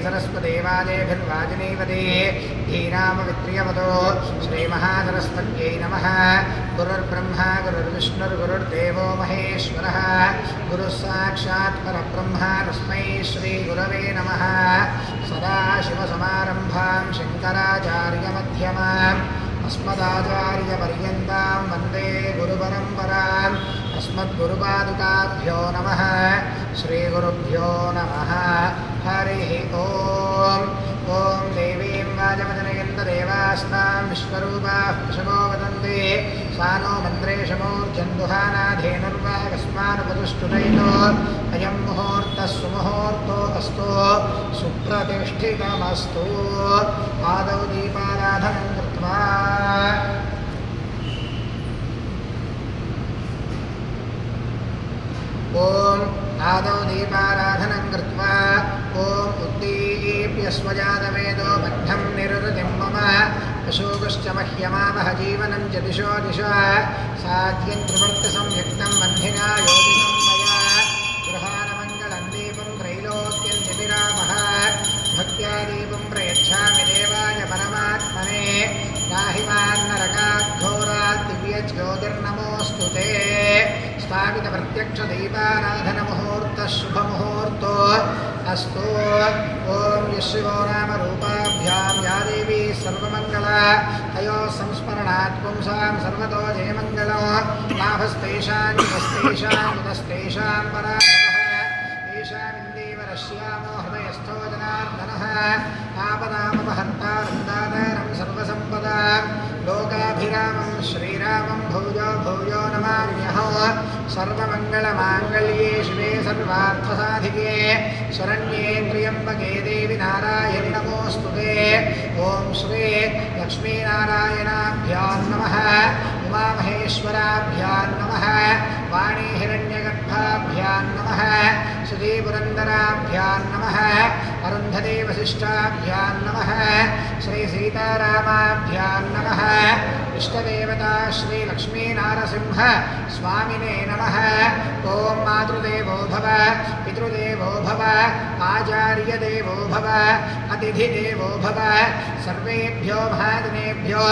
सरस्वदेवादेभिर्वाजिनीवदे धीनामवित्रियवदो श्रीमहासरस्वत्यै नमः। गुरुर्ब्रह्मा गुरुर्विष्णुर्गुरुर्देवो महेश्वरः गुरुः साक्षात् परब्रह्म तस्मै श्रीगुरवे नमः। सदाशिवसमारम्भां शङ्कराचार्यमध्यमाम् अस्मदाचार्यपर्यन्तां वन्दे गुरुपरम्पराम्। अस्मद्गुरुपादुकाभ्यो नमः। श्रीगुरुभ्यो नमः। हरिः ओम्। ॐ देवीं वाजमजनयन्त देवास्तां विश्वरूपाः पशवो वदन्ति सानो मन्त्रेशमूर्जन्दुहानाधेनुर्वागस्मानुपदुष्टुनैनो अयं मुहूर्तः सुमुहूर्तो अस्तु सुप्रतिष्ठितमस्तु। आदौ दीपाराधनं कृत्वा ॐ आदौ दीपाराधनं कृत्वा ॐ उद्दीप्यस्वजातवेदो बद्धं निरुतिं मम अशोकश्च मह्यमावह जीवनं च दिशो दिशा साध्यं त्रिवर्तसंयुक्तं बन्धिना योजितं मया गृहाणमङ्गलं दीपं त्रैलोक्यं जपिरामः भक्त्या दीपं प्रयच्छामि देवाय परमात्मने नाहि मान्नरकाद्घोरात् दिव्यज्योतिर्नमोऽस्तु ते। स्थापितप्रत्यक्षदीपाराधनमुहूर्तः शुभमुहूर्तो अस्तु। ॐ यशिवो नाम रूपाभ्यां या देवी सर्वमङ्गला तयोः संस्मरणात् पुंसां सर्वतो जयमङ्गलो लाभस्तेषां युतस्तेषां पराभवः येषामिन्दीवरश्यामो हृदयस्थो जनार्दनः आपदामपहर्तारं दातारं सर्वसम्पदां लोकाभिरामं श्रीरामं भूयो भूयो नमाम्यहम्। सर्वमङ्गलमाङ्गल्ये शिवे सर्वार्थसाधिके शरण्ये त्र्यम्बके देवि नारायणि नमोऽस्तु ते। ॐ श्री लक्ष्मीनारायणाभ्यां नमः। उमामहेश्वराभ्यां नमः। वाणी हिरण्यगर्भाभ्यां नमः। श्रीपुरन्दराभ्यां नमः। अरुन्धती वसिष्ठाभ्यां नमः। श्रीसीतारामाभ्यां नमः। इष्टदेवता श्रीलक्ष्मीनारसिंह स्वामिने नमः। ॐ मातृदेवो भव पितृदेवो भव आचार्यदेवो भव अतिथिदेवो भव सर्वेभ्यो महाजनेभ्यो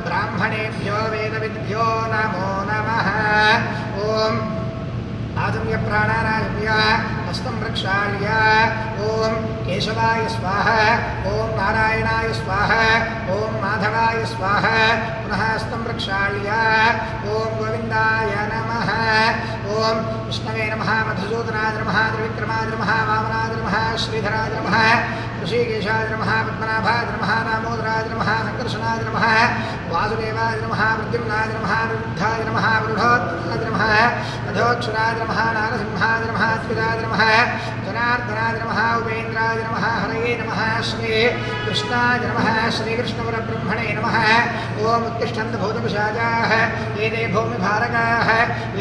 ब्राह्मणेभ्यो वेदविद्भ्यो नमो नमः। ॐ आदम्य प्राणानायम्य हस्तं प्रक्षाल्य ॐ केशवाय स्वाहा ॐ नारायणाय स्वाहा ॐ माधवाय स्वाहा पुनः हस्तं प्रक्षाल्य ॐ गोविन्दाय नमः। ॐ विष्णवे नमः मधुसूदनाय नमः त्रिविक्रमाय नमः वामनाय नमः श्रीधराय नमः ऋषिकेशाय नमः पद्मनाभाय नमः दामोदराय नमः संकर्षणाय नमः वासुदेवाय नमः प्रद्युम्नाय नमः विरुद्धाय नमः वरुणोत्तराय नमः अधोक्षराय नमः नारसिंहाय नमः स्थिराय नमः जनार्दनाय नमः उपेन्द्राय नमः हरये नमः श्री कृष्णाय नमः श्रीकृष्णपरब्रह्मणे नमः। ॐ उत्तिष्ठन्तु भूतपिशाचाः एते भूमिभारकाः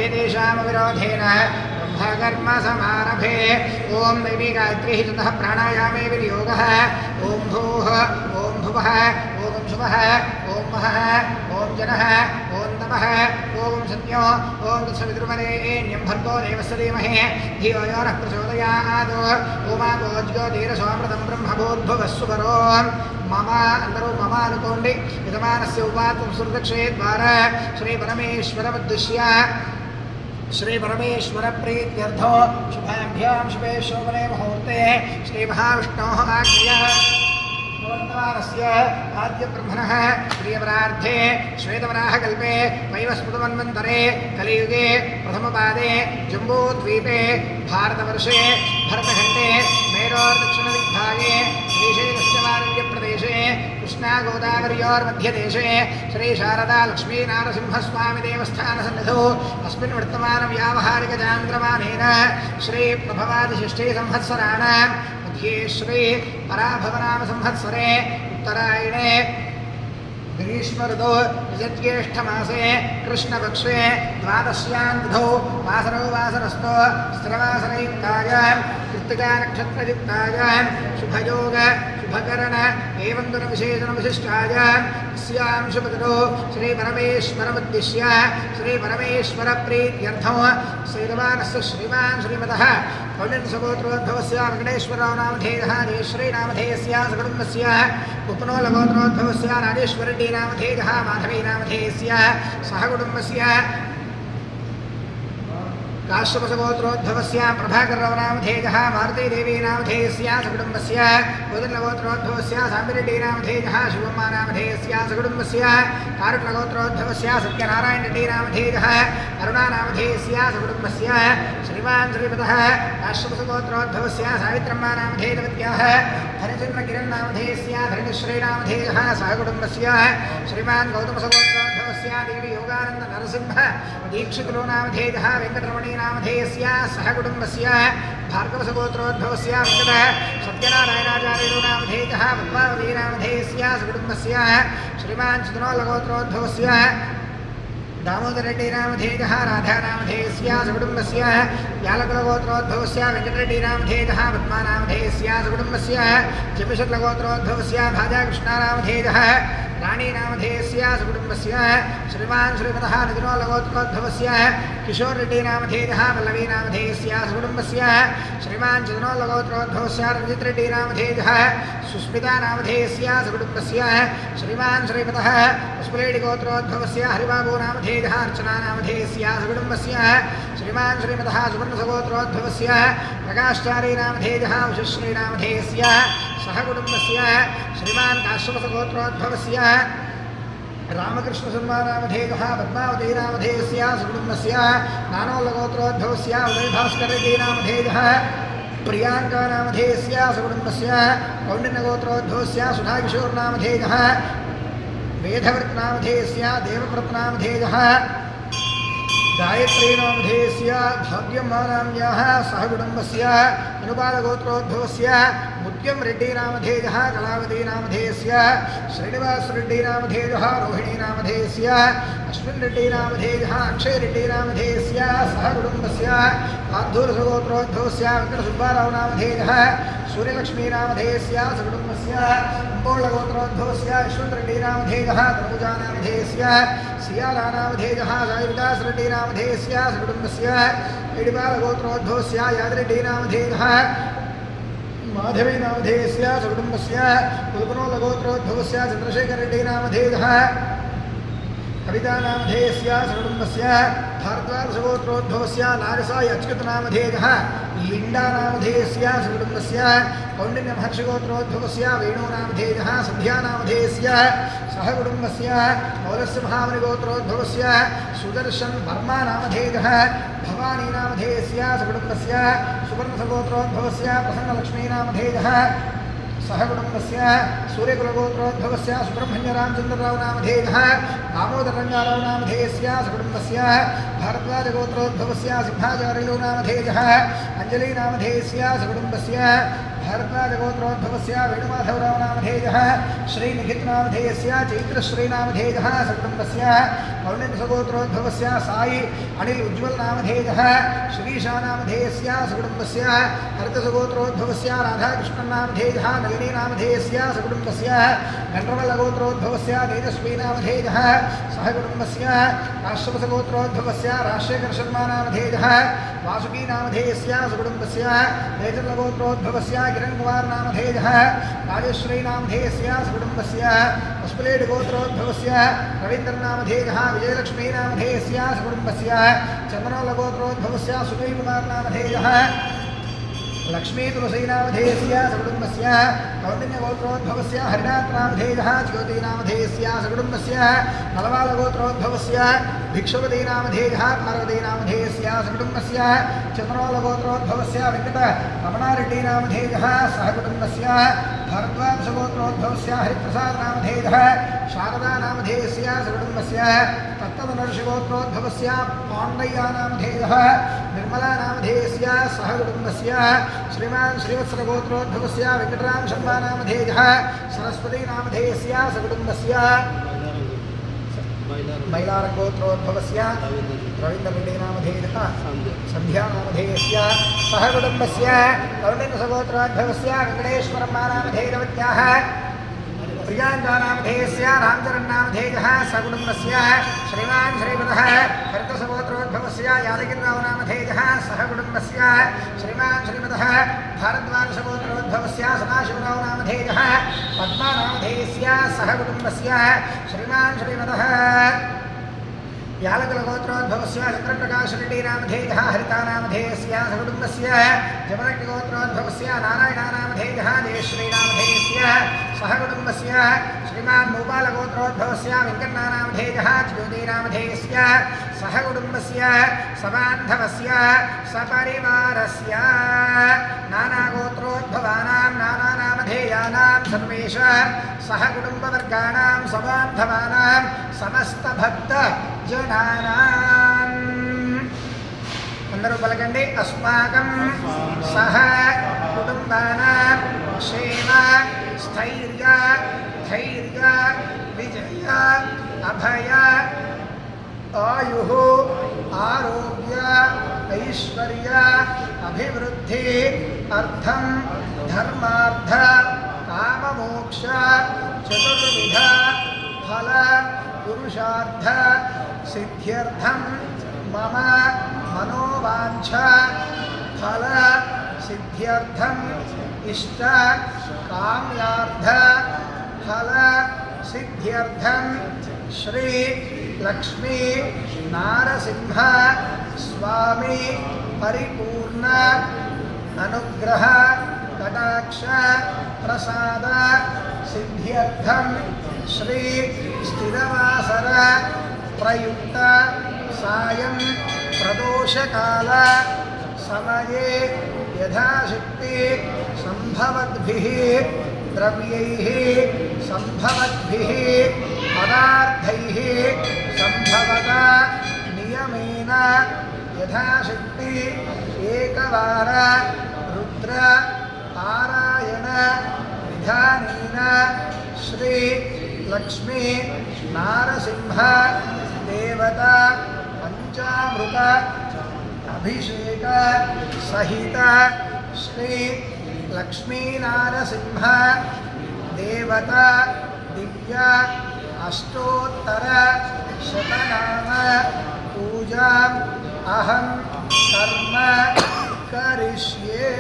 एतेषामविरोधेन ब्रह्मकर्मसमारभे। ॐ दैवी गायत्री ततः प्राणायामे विनियोगः। ॐ भूः ॐ भुवः ॐ शुभः ॐ महः ॐ जनः ॐ तपः ॐ सत्यो ॐ तत्सवितुर्वरेण्यं भर्गो देवस्य धीमहि धियो यो नः प्रचोदयात्। ओमागो ज्योतिरसोमृतं ब्रह्मभूर्भुवः सुवरो मम अंदरू मम अनुकोंडि यजमानस्य उपात्तं सुरदक्षे द्वारा श्रीपरमेश्वरमुद्दिश्य श्री परमेश्वर प्रीत्यर्थो शुभाभ्यां शुभे शोभने मुहूर्ते श्री महाविष्णोः आज्ञया मुहूर्तवारस्य आद्य ब्रह्मणः प्रियपरार्थे श्वेतवराहकल्पे वैवस्वतमन्वन्तरे कलियुगे प्रथमपादे जम्बूद्वीपे भारतवर्षे भरतखण्डे मेरोर्दक्षिणदिग्भागे श्रीशैलस्य वारण्यप्रदेशे कृष्णा गोदावर्योर्मध्यदेशे श्री शारदा लक्ष्मीनारसिंहस्वामी देवस्थानसन्निधौ अस्मिन् वर्तमानव्यावहारिकचान्द्रमानेन श्री प्रभवादिषष्ठी संवत्सराणां मध्ये श्री पराभवनामसंवत्सरे उत्तरायणे ग्रीष्म ऋतौ निजज्येष्ठमासे कृष्णपक्षे द्वादश्यां तिथौ वासरो वासरस्थो स्थिरवासरयुक्तायां कृत्तिका नक्षत्रयुक्ताय शुभयोग शुभकरण एवं गुणविशेषणविशिष्टाय अस्यां शुभदिनो श्रीपरमेश्वरमुद्दिश्य श्रीपरमेश्वरप्रीत्यर्थं श्रीर्वाणस्य श्रीमान् श्रीमतः कौण्डिन्यगोत्रोद्भवस्य वेङ्कटेश्वरराव नामधेयः जयश्रीनामधेयस्य सकुटुम्बस्य उपनोलगोत्रोद्भवस्य राजेश्वररेड्डी नामधेयः माधवी नामधेयस्य सहकुटुम्बस्य काश्यपसगोत्रोद्भवस्य प्रभाकरराव नामधेयः मारुतीदेवी नामधेयस्य सकुटुम्बस्य कोदण्डगोत्रोद्भवस्य साम्बिरेड्डी नामधेयः शिवम्मा नामधेयस्य सकुटुम्बस्य कारुण्यगोत्रोद्भवस्य सत्यनारायणरेड्डी नामधेयः अरुणा नामधेयस्य सकुटुम्बस्य श्रीमान् श्रीपतः काश्यपसगोत्रोद्भवस्य सावित्रम्मा नामधेयवत्याः धनचन्द्रकिरण् नामधेयस्य धरणिश्री नामधेयः सहकुटुम्बस्य श्रीमान् गौतमसगोत्रोद्भवस्य देवी योगानन्द नरसिंह दीक्षितो नामधेयः वेङ्कटरमणी नामधेयस्य सहकुटुम्बस्य भार्गवसगोत्रोद्भवस्य वेङ्कटः सत्यनारायणाचार्यो नामधेयः पद्मावती नामधेयस्य सकुटुम्बस्य श्रीमान् चितनोलगोत्रोद्भवस्य दामोदररेड्डी नामधेयः राधा नामधेयस्य सकुटुम्बस्य यालकुलगोत्रोद्भवस्य वेङ्कटरेड्डी नामधेयः पद्मा नामधेयस्य सकुटुम्बस्य जपिशुक्लगोत्रोद्भवस्य भाजाकृष्णा नामधेयः राणी नामधेयस्य सकुटुम्बस्य श्रीमान् श्रीमतः नितिनोलगोत्रोद्भवस्य किशोररेड्डी नामधेयः पल्लवी नामधेयस्य सकुटुम्बस्य श्रीमान् चितनोलगोत्रोद्भवस्य रञ्जितरेड्डी नामधेयः सुस्मिता नामधेयस्य सकुटुम्बस्य श्रीमान् श्रीमतः पुष्पलेड्डी गोत्रोद्भवस्य हरिबाबू नामधेयः अर्चना नामधेयस्य सकुटुम्बस्य श्रीमान् श्रीमतः सुवर्णसगोत्रोद्भवस्य प्रकाश्चारी नामधेयः उषश्री नामधेयस्य सहकुटुम्बस्य श्रीमान् काश्यपसगोत्रोद्भवस्य रामकृष्णशर्मा नामधेयः पद्मावती नामधेयस्य सकुटुम्बस्य नानोलगोत्रोद्भवस्य उदयभास्कररेड्डी नामधेयः प्रियांका नामधेयस्य सकुटुम्बस्य कौण्डिन्यगोत्रोद्भवस्य सुधाकिशोर नामधेयः वेदवृत् नामधेयस्य देवव्रत नामधेयः गायत्री नामधेयस्य भाग्यम्मा नाम्न्याः सहकुटुम्बस्य अनुपालगोत्रोद्भवस्य मुद्यम रेड्डी नामधेयः कलावती नामधेयस्य श्रीनिवासरेड्डी नामधेयः रोहिणी नामधेयस्य अश्विन रेड्डी नामधेयः अक्षय रेड्डी नामधेयस्य सहकुटुम्बस्य आद्धूरसगोत्रोद्भवस्य वेङ्कटसुब्बाराव नामधेयः सूर्यलक्ष्मी नामधेयस्य सकुटुम्बस्य गोत्रोद्भवस्य यशवन्तरेड्डी नामधेयः तनुजा नामधेयस्य सियाला नामधेयः साईविलासरेड्डी नामधेयस्य सकुटुम्बस्य इडिपालगोत्रोद्भवस्य यादरेड्डी नामधेयः माधवी नामधेयस्य सकुटुम्बस्य कुलकुनोलगोत्रोद्भवस्य चन्द्रशेखररेड्डी नामधेयः कविता नामधेयस्य सकुटुम्बस्य भारद्वाजगोत्रोद्भवस्य नागसाई अच्युत नामधेयः लिंडा नामधेयस्य सकुटुम्बस्य कौण्डिन्यमहर्षिगोत्रोद्भवस्य वेणु नामधेयः सन्ध्या नामधेयस्य सहकुटुम्बस्य मौलस्य महामुनिगोत्रोद्भवस्य सुदर्शन वर्मा नामधेयः भवानी नामधेयस्य सकुटुम्बस्य सुवर्णसगोत्रोद्भवस्य प्रसन्नलक्ष्मी नामधेयः सहकुटुम्बस्य सूर्यकुलगोत्रोद्भवस्य सुब्रह्मण्यरामचन्द्रराव नामधेयः दामोदररङ्गाराव नामधेयस्य सकुटुम्बस्य भारद्वाजगोत्रोद्भवस्य सिंहाचार्यो नामधेयः अंजली नामधेयस्य सकुटुम्बस्य भारद्वाजगोत्रोद्भवस्य वेणुमाधवराव नामधेयः श्रीनिखित नामधेयस्य चैत्रश्री नामधेयः सकुटुम्बस्य कौण्डिन्यसगोत्रोद्भवस्य साई अनिल उज्ज्वल नामधेयः श्रीशा नामधेयस्य सकुटुम्बस्य हरितसगोत्रोद्भवस्य राधाकृष्णन् नामधेयः नलिनी नामधेयस्य सकुटुम्बस्य गण्डवल्लगोत्रोद्भवस्य तेजस्वी नामधेयः सहकुटुम्बस्य काश्यपसगोत्रोद्भवस्य राजशेखरशर्मा नामधेयः वासुकी नामधेयस्य सकुटुम्बस्य नेत्रलगोत्रोद्भवस्य किरणकुमार नामधेयः राजेश्वरी नामधेयस्य सकुटुम्बस्य पुष्पलेड्डी गोत्रोद्भवस्य रवीन्द्र नामधेयः विजयलक्ष्मी नामधेयस्य सकुटुम्बस्य चन्द्रनोलगोत्रोद्भवस्य सुनील कुमार नामधेयः लक्ष्मी तुलसी नामधेयस्य सकुटुम्बस्य कौण्डिन्यगोत्रोद्भवस्य हरिनाथ नामधेयः ज्योति नामधेयस्य सकुटुम्बस्य नलवालगोत्रोद्भवस्य भिक्षुपति नामधेयः पार्वती नामधेयस्य सकुटुम्बस्य चन्द्रनोलगोत्रोद्भवस्य वेङ्कट रमणारेड्डी नामधेयः सहकुटुम्बस्य भारद्वाजगोत्रोद्भवस्य हरिप्रसाद नामधेयः शारदा नामधेयस्य सकुटुम्बस्य तत्तदनर्षिगोत्रोद्भवस्य पाण्डय्य नामधेयः निर्मला नामधेयस्य सहकुटुम्बस्य श्रीमान् श्रीवत्सरगोत्रोद्भवस्य वेङ्कटराम शर्मा नामधेयः सरस्वती नामधेयस्य सकुटुम्बस्य मैलारगोत्रोद्भवस्य रवीन्द्ररेड्डिनामधेयः सन्ध्यानामधेयस्य सह कुटुम्बस्य कौण्डिन्यसगोत्रोद्भवस्य वेङ्कटेश्वरम्मानामधेयवत्याः प्रियाङ्गानामधेयस्य रामचरन्नामधेयः सकुटुम्बस्य श्रीमान् श्रीमतः हरितसगोत्रोद्भवस्य यादगिरिरावनामधेयः सह कुटुम्बस्य श्रीमान् श्रीमतः भारद्वाजसगोत्रोद्भवस्य सदाशिवरावनामधेयः पद्मानामधेयस्य सह कुटुम्बस्य श्रीमान् श्रीमतः यालकुलगोत्रोद्भवस्य चन्द्रप्रकाशरेड्डिनामधेयः हरितानामधेयस्य सकुटुम्बस्य जमदग्निगोत्रोद्भवस्य नारायणानामधेयः देवश्रीनामधेयस्य सहकुटुम्बस्य श्रीमान् भूपालगोत्रोद्भवस्य वेङ्कन्नानामधेयः ज्योतिनामधेयस्य सहकुटुम्बस्य सबान्धवस्य सपरिवारस्य नानागोत्रोद्भवानां नानानामधेयानां सर्वेषां सहकुटुम्बवर्गाणां सबान्धवानां समस्तभक्तजनानाम् అందరూ పలకండి अस्माकं सह कुटुम्बानां क्षेम स्थैर्य धैर्य विजय अभय आयुः आरोग्य ऐश्वर्य अभिवृद्धि अर्थं धर्मार्थ काममोक्ष चतुर्विध फल पुरुषार्थ सिद्ध्यर्थं मम मनोवांछा फल सिद्ध्यर्थम इष्ट काम्यार्थ फल सिद्ध्यर्थम श्री लक्ष्मी नारसिंह स्वामी परिपूर्ण अनुग्रह कटाक्ष प्रसाद सिद्ध्यर्थम श्री स्थिरवासर प्रयुक्त सायं प्रदोषकाल समये यथाशक्ति संभवद्भिः द्रव्यैः संभवद्भिः पदार्थैः संभवता नियमेन यथाशक्ति एकवार रुद्र पारायण विधानेन श्री लक्ष्मी नारसिंह देवता पंचामृत अभिषेक सहित श्री लक्ष्मी नारसिंह देवता दिव्य अष्टोत्तर शतनाम पूजा अहं कर्म करिष्ये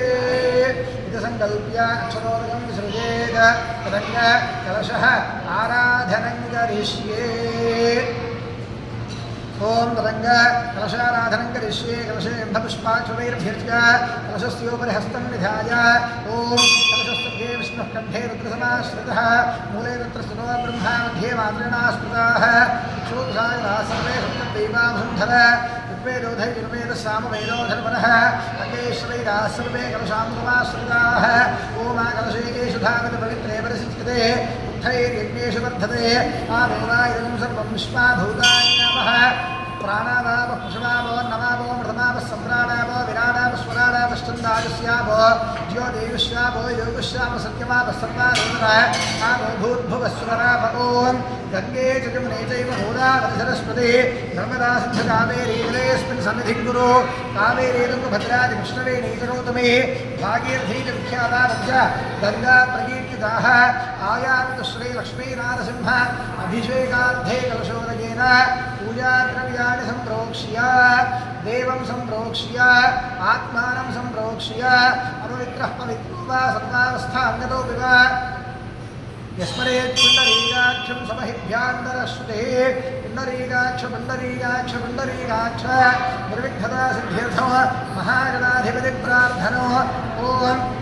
इति संकल्प्य अक्षरोदकं सृजेत तदङ्ग कलशः आराधनं करिष्ये ओम तदंग कलशाराधनं करिष्ये कलशे गन्धपुष्पाक्षरैरभ्यर्च्य कलशस्योपरि हस्तं निधाय ओम कलशस्तभ्ये विष्णुः कण्ठे रुद्रसमाश्रितः मूले तत्र स्थितो ब्रह्मा मध्ये मातृणा स्मृताः क्षोभ्राय सर्वे सप्तदैवावसुन्धर ऋग्वेदोधै यजुर्वेदः सामवेदोधर्मणः अङ्गेश्वरैराः सर्वे कलशामृतमाश्रिताः ओमा कलशेषु धावत पवित्रे परिसिच्यते उत्थैर्यज्ञेषु वर्धते आदेवा इदं सर्वं विश्वाभूतानि नमः प्राणावाप पुष्पावो नवावो मृतमाव सम्राणावो विराडाव स्वराडावश्चन्दायस्यावो ज्योतिविश्वावो योगश्याम सत्यमाव सर्वादेवता आवो भूर्भुवस्वराव ॐ गङ्गे च जमुने चैव गोदावरि सरस्वती नर्मदा सिन्धु कावेरी जलेऽस्मिन् सन्निधिं कुरु कावेरी तुङ्गभद्रादि कृष्णवेणी च गौतमी भागीरथी च विख्याता च गङ्गा प्रकीर्तिताः आयान्तु श्रीलक्ष्मीनारसिंह अभिषेकार्थे कलशोदकेन पूजाद्रव्याणि सम्प्रोक्ष्य देवं सम्प्रोक्ष्य आत्मानं सम्प्रोक्ष्य अपवित्रः पवित्रो वा सर्वावस्थां गतोऽपि वा यस्मरेत् पुण्डरीकाक्षं समहिभ्यान्तरश्रुतेः पुण्डरीकाक्ष पुण्डरीकाक्ष पुण्डरीकाक्ष निर्विघ्नता सिद्ध्यर्थो महागणाधिपतिप्रार्थनो ॐ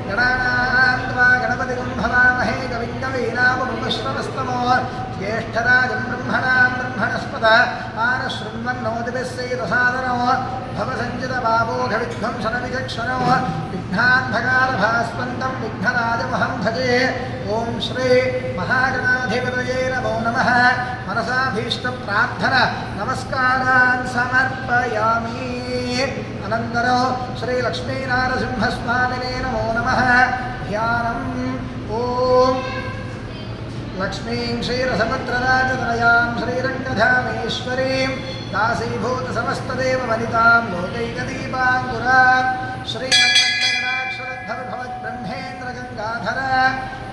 गणानां त्वा गणपतिं भवामहे कविं कवीनामुपश्रवस्तमो ज्येष्ठराजं ब्रह्मणां ब्रह्मणस्पत आनशृण्वन्नोतिभिः सेदसादनो भवसञ्चितबाबोघविध्वंसनविचक्षणो विघ्नान्धकारभास्पन्दं विघ्नराजमहं भजे ॐ श्री महागणाधिपतये नमो नमः मनसाभीष्टप्रार्थना नमस्कारान् समर्पयामि अनन्तरं श्री लक्ष्मीनारसिंहस्वामिने नमो नमः ध्यानम् ॐ लक्ष्मीं क्षीरसमुद्रराजतनयां श्रीरङ्गधामेश्वरीं दासीभूतसमस्तदेववनितां लोकैकदीपाङ्कुरां श्रीमन्मन्मगणाक्षरद्भवद्ब्रह्मेन्द्रगङ्गाधरा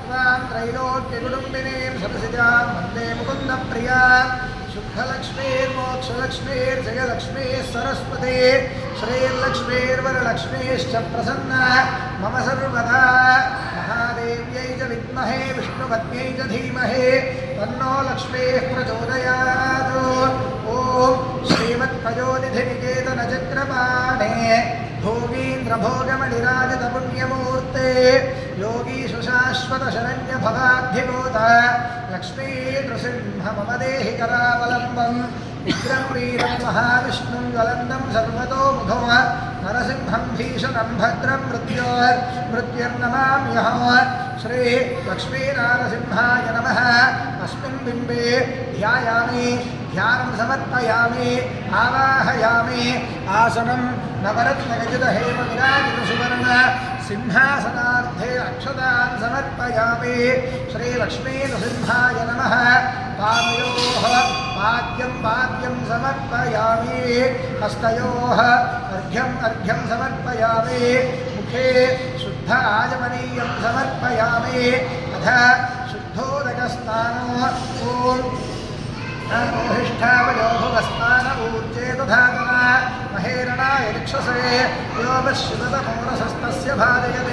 त्वां त्रैलोक्यकुटुम्बिनीं सदसिजां वन्दे मुकुन्दप्रिया शुद्धलक्ष्मीर्मोक्षलक्ष्मीर्जयलक्ष्मीः सरस्वती श्रीर्लक्ष्मीर्वरलक्ष्मीश्च प्रसन्ना मम सर्वदा महादेव्यै च विद्महे विष्णुपत्न्यै च धीमहि तन्नो लक्ष्मीः प्रचोदयात् ॐ श्रीमत्पयोनिधिनिकेतनचक्रपाणे भोगीन्द्रभोगमणिराजितपुण्यमूर्ते योगीशुशाश्वतशरण्यभवाब्धिभूत लक्ष्मीनृसिंह मम देहि करावलम्बम् उग्रं वीरं महाविष्णुं ज्वलन्तं सर्वतोमुखो नरसिंहं भीषणं भद्रं मृत्युर्नमाम्यहं श्री लक्ष्मीनारसिंहाय नमः। अस्मिन् बिम्बे ध्यायामि ध्यानं समर्पयामि आवाहयामि आसनं नवरत्नगजितहेमविराजितसुवर्ण सिंहासनार्थे अक्षतान् समर्पयामि श्रीलक्ष्मीनृसिंहाय नमः। पादयोः पाद्यं समर्पयामि हस्तयोः अर्घ्यं समर्पयामि मुखे शुद्ध आचमनीयं समर्पयामि अथ शुद्धोदकस्नानो ॐ मोहिष्ठावयोभुवस्नान ऊर्जे तथातना महेरणाय रिक्षसे यो वश्यतमोरसस्तस्य भाजयते